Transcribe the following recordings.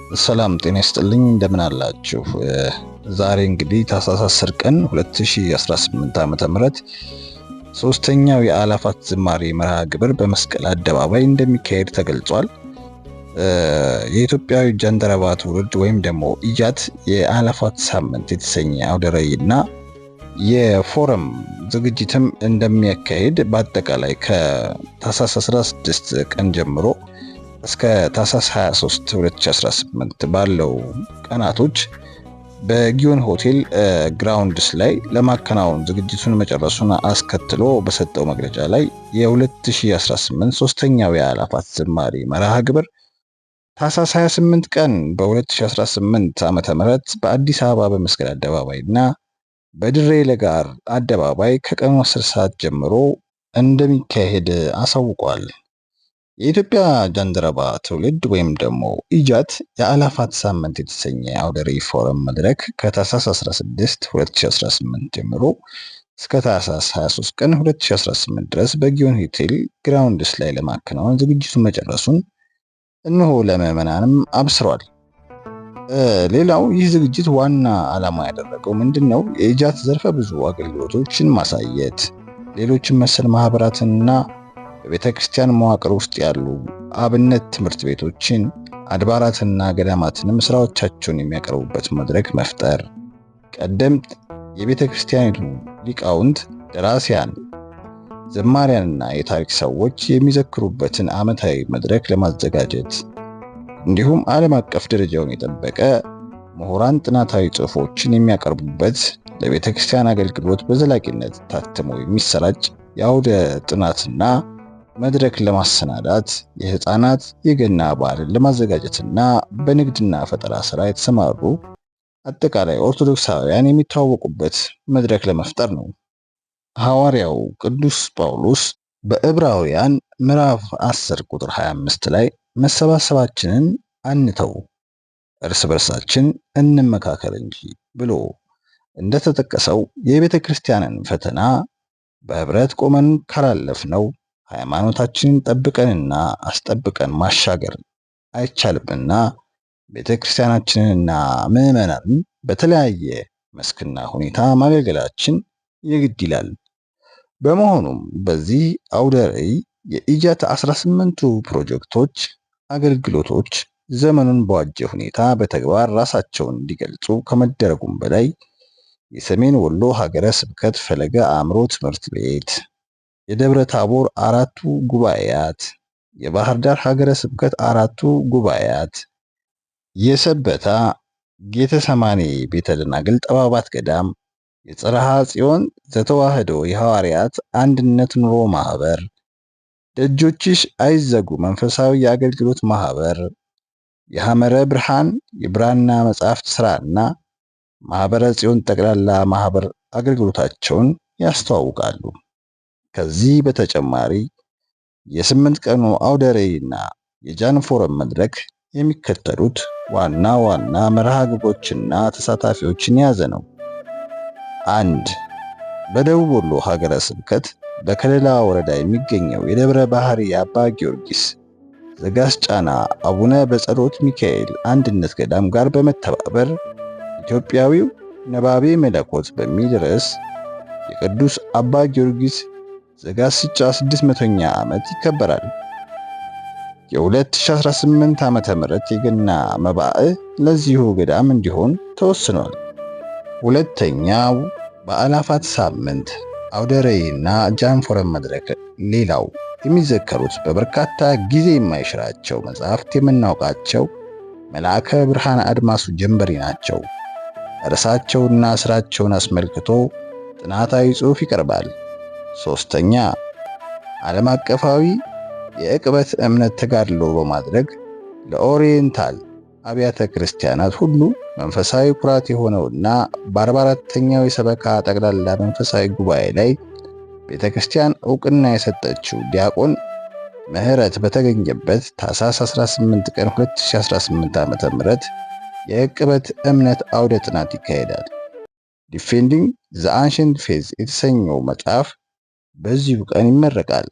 ሰላም ጤና ይስጥልኝ እንደምን አላችሁ? ዛሬ እንግዲህ ታኅሳስ 10 ቀን 2018 ዓ.ም ሶስተኛው የአእላፋት ዝማሬ መርሃ ግብር በመስቀል አደባባይ እንደሚካሄድ ተገልጿል። የኢትዮጵያዊ ጃንደረባ ትውልድ ወይም ደግሞ ኢጃት የአእላፋት ሳምንት የተሰኘ አውደ ርዕይና የፎረም ዝግጅትም እንደሚያካሄድ በአጠቃላይ ከታኅሳስ 16 ቀን ጀምሮ እስከ ታኅሳስ 23 2018 ባለው ቀናቶች በጊዮን ሆቴል ግራውንድስ ላይ ለማከናወን ዝግጅቱን መጨረሱን አስከትሎ በሰጠው መግለጫ ላይ የ2018 ሶስተኛው የአእላፋት ዝማሬ መርሃ ግብር ታኅሳስ 28 ቀን በ2018 ዓ.ም በአዲስ አበባ በመስቀል አደባባይና በድሬ ለጋር አደባባይ ከቀኑ 10 ሰዓት ጀምሮ እንደሚካሄድ አሳውቋል። የኢትዮጵያ ጃንደረባ ትውልድ ወይም ደግሞ ኢጃት የአእላፋት ሳምንት የተሰኘ አውደ ርዕይ ፎረም መድረክ ከታኅሳስ 16 2018 ጀምሮ እስከ ታኅሳስ 23 ቀን 2018 ድረስ በጊዮን ሆቴል ግራውንድስ ላይ ለማከናወን ዝግጅቱን መጨረሱን እነሆ ለምዕመናንም አብስሯል። ሌላው ይህ ዝግጅት ዋና ዓላማ ያደረገው ምንድነው? የኢጃት ዘርፈ ብዙ አገልግሎቶችን ማሳየት፣ ሌሎችን መሰል ማህበራትንና በቤተ ክርስቲያን መዋቅር ውስጥ ያሉ አብነት ትምህርት ቤቶችን፣ አድባራትና ገዳማትንም ስራዎቻቸውን የሚያቀርቡበት መድረክ መፍጠር፣ ቀደምት የቤተ ክርስቲያኒቱ ሊቃውንት፣ ደራሲያን፣ ዘማሪያንና የታሪክ ሰዎች የሚዘክሩበትን ዓመታዊ መድረክ ለማዘጋጀት እንዲሁም ዓለም አቀፍ ደረጃውን የጠበቀ ምሁራን ጥናታዊ ጽሑፎችን የሚያቀርቡበት ለቤተ ክርስቲያን አገልግሎት በዘላቂነት ታትሞ የሚሰራጭ የአውደ ጥናትና መድረክ ለማሰናዳት የህፃናት የገና በዓልን ለማዘጋጀትና በንግድና ፈጠራ ስራ የተሰማሩ አጠቃላይ ኦርቶዶክሳውያን የሚተዋወቁበት መድረክ ለመፍጠር ነው። ሐዋርያው ቅዱስ ጳውሎስ በዕብራውያን ምዕራፍ 10 ቁጥር 25 ላይ መሰባሰባችንን አንተው እርስ በርሳችን እንመካከር እንጂ ብሎ እንደተጠቀሰው የቤተ ክርስቲያንን ፈተና በህብረት ቆመን ካላለፍነው ሃይማኖታችንን ጠብቀንና አስጠብቀን ማሻገር አይቻልምና ቤተ ክርስቲያናችንንና ምዕመናንን በተለያየ መስክና ሁኔታ ማገልገላችን የግድ ይላል። በመሆኑም በዚህ አውደ ርዕይ የኢጃት 18ቱ ፕሮጀክቶች፣ አገልግሎቶች ዘመኑን በዋጀ ሁኔታ በተግባር ራሳቸውን እንዲገልጹ ከመደረጉም በላይ የሰሜን ወሎ ሀገረ ስብከት ፈለገ አእምሮ ትምህርት ቤት፣ የደብረ ታቦር 4ቱ ጉባኤያት፣ የባህር ዳር ሀገረ ስብከት 4ቱ ጉባኤያት፣ የሰበታ ጌተሰማኔ ቤተ ደናግል ጠባባት ገዳም፣ የጽርሐ ጽዮን ዘተዋህዶ የሐዋርያት አንድነት ኑሮ ማህበር፣ ደጆችሽ አይዘጉ መንፈሳዊ የአገልግሎት ማህበር፣ የሐመረ ብርሃን የብራና መጻሕፍት ስራና ማህበረ ጽዮን ጠቅላላ ማህበር አገልግሎታቸውን ያስተዋውቃሉ። ከዚህ በተጨማሪ የ8 ቀኑ አውደ ርዕይና የጃን ፎረም መድረክ የሚከተሉት ዋና ዋና መርሃ ግብሮችና ተሳታፊዎችን የያዘ ነው። 1. በደቡብ ወሎ ሀገረ ስብከት በከለላ ወረዳ የሚገኘው የደብረ ባህሪ አባ ጊዮርጊስ ዘጋስጫና አቡነ በጸሎት ሚካኤል አንድነት ገዳም ጋር በመተባበር ኢትዮጵያዊው ነባቤ መለኮት በሚል ርዕስ የቅዱስ አባ ጊዮርጊስ ዘጋስጫ 600ኛ ዓመት ይከበራል። የ2018 ዓመተ ምህረት የገና መባዕ ለዚሁ ገዳም እንዲሆን ተወስኗል። ሁለተኛው በአእላፋት ሳምንት አውደ ርዕይና ጃን ፎረም መድረክ ሌላው የሚዘከሩት በበርካታ ጊዜ የማይሽራቸው መጽሐፍት የምናውቃቸው መልአከ ብርሃን አድማሱ ጀንበሬ ናቸው። እርሳቸውና ስራቸውን አስመልክቶ ጥናታዊ ጽሑፍ ይቀርባል። ሶስተኛ ዓለም አቀፋዊ የዕቅበት እምነት ተጋድሎ በማድረግ ለኦሪየንታል አብያተ ክርስቲያናት ሁሉ መንፈሳዊ ኩራት የሆነውና በ44ኛው የሰበካ ጠቅላላ መንፈሳዊ ጉባኤ ላይ ቤተ ክርስቲያን ዕውቅና የሰጠችው ዲያቆን ምህረት በተገኘበት ታኅሳስ 18 ቀን 2018 ዓ.ም የዕቅበት እምነት አውደ ጥናት ይካሄዳል። ዲፌንዲንግ ዘ አንሸንት ፌዝ የተሰኘው መጽሐፍ በዚሁ ቀን ይመረቃል።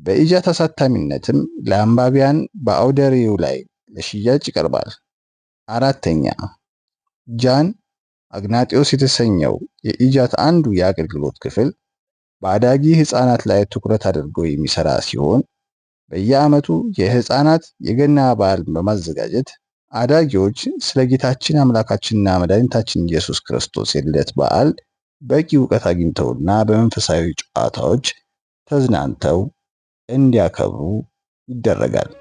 በኢጃት አሳታሚነትም ለአንባቢያን በአውደ ርዕዩ ላይ ለሽያጭ ይቀርባል። አራተኛ ጃን አግናጢዮስ የተሰኘው የኢጃት አንዱ የአገልግሎት ክፍል በአዳጊ ህፃናት ላይ ትኩረት አድርጎ የሚሰራ ሲሆን በየዓመቱ የህፃናት የገና በዓልን በማዘጋጀት አዳጊዎች ስለ ጌታችን አምላካችንና መድኃኒታችን ኢየሱስ ክርስቶስ የልደት በዓል በቂ ዕውቀት አግኝተውና በመንፈሳዊ ጨዋታዎች ተዝናንተው እንዲያከብሩ ይደረጋል።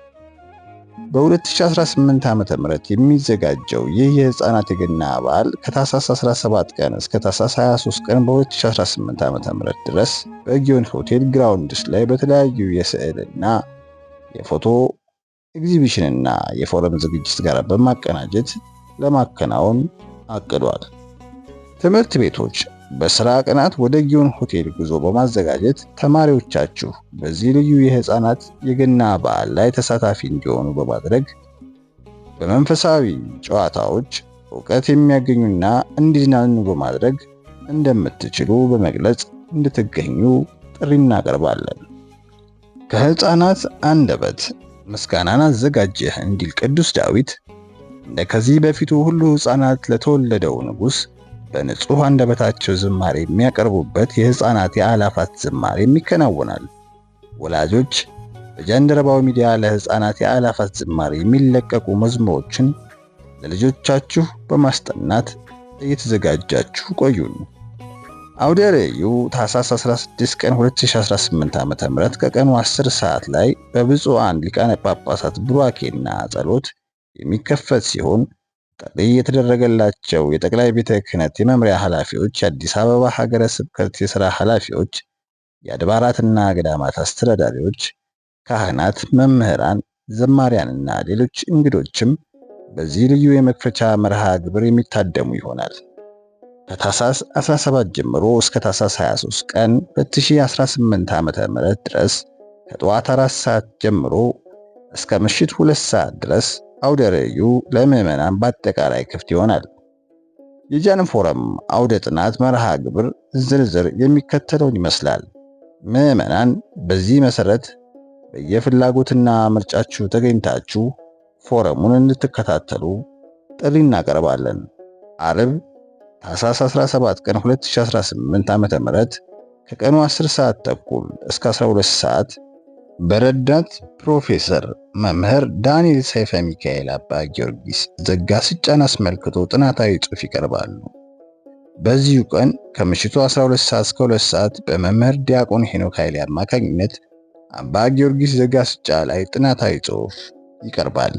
በ2018 ዓ.ም የሚዘጋጀው ይህ የህፃናት የገና በዓል ከታህሳስ 17 ቀን እስከ ታህሳስ 23 ቀን በ2018 ዓ.ም ድረስ በጊዮን ሆቴል ግራውንድስ ላይ በተለያዩ የስዕልና የፎቶ ኤግዚቢሽንና የፎረም ዝግጅት ጋር በማቀናጀት ለማከናወን አቅዷል። ትምህርት ቤቶች በስራ ቀናት ወደ ጊዮን ሆቴል ጉዞ በማዘጋጀት ተማሪዎቻችሁ በዚህ ልዩ የህፃናት የገና በዓል ላይ ተሳታፊ እንዲሆኑ በማድረግ በመንፈሳዊ ጨዋታዎች ዕውቀት የሚያገኙና እንዲዝናኑ በማድረግ እንደምትችሉ በመግለጽ እንድትገኙ ጥሪ እናቀርባለን። ከህፃናት አንደበት ምስጋናን አዘጋጀህ እንዲል ቅዱስ ዳዊት እንደ ከዚህ በፊቱ ሁሉ ህፃናት ለተወለደው ንጉሥ በንጹህ አንደበታቸው ዝማሬ የሚያቀርቡበት የህፃናት የአእላፋት ዝማሬም ይከናወናል። ወላጆች በጃንደረባው ሚዲያ ለህፃናት የአእላፋት ዝማሬ የሚለቀቁ መዝሙሮችን ለልጆቻችሁ በማስጠናት እየተዘጋጃችሁ ቆዩን። አውደ ርዕዩ ታህሳስ 16 ቀን 2018 ዓ.ም ከቀኑ 10 ሰዓት ላይ በብፁዓን ሊቃነ ጳጳሳት ቡራኬና ጸሎት የሚከፈት ሲሆን ጥሪ የተደረገላቸው የጠቅላይ ቤተ ክህነት የመምሪያ ኃላፊዎች፣ የአዲስ አበባ ሀገረ ስብከት የሥራ ኃላፊዎች፣ የአድባራትና ገዳማት አስተዳዳሪዎች፣ ካህናት፣ መምህራን፣ ዘማሪያንና ሌሎች እንግዶችም በዚህ ልዩ የመክፈቻ መርሃ ግብር የሚታደሙ ይሆናል። ከታህሳስ 17 ጀምሮ እስከ ታህሳስ 23 ቀን 2018 ዓ.ም ድረስ ከጠዋት 4 ሰዓት ጀምሮ እስከ ምሽት 2 ሰዓት ድረስ አውደ ርዕዩ ለምዕመናን በአጠቃላይ ክፍት ይሆናል። የጃን ፎረም አውደ ጥናት መርሃ ግብር ዝርዝር የሚከተለውን ይመስላል። ምዕመናን በዚህ መሰረት በየፍላጎትና ምርጫችሁ ተገኝታችሁ ፎረሙን እንድትከታተሉ ጥሪ እናቀርባለን። አርብ ታህሳስ 17 ቀን 2018 ዓ.ም ከቀኑ 10 ሰዓት ተኩል እስከ 12 ሰዓት በረዳት ፕሮፌሰር መምህር ዳንኤል ሰይፈ ሚካኤል አባ ጊዮርጊስ ዘጋስጫን አስመልክቶ ጥናታዊ ጽሑፍ ይቀርባሉ። በዚሁ ቀን ከምሽቱ 12 ሰዓት እስከ 2 ሰዓት በመምህር ዲያቆን ሄኖክ ኃይሌ አማካኝነት አባ ጊዮርጊስ ዘጋስጫ ላይ ጥናታዊ ጽሑፍ ይቀርባል።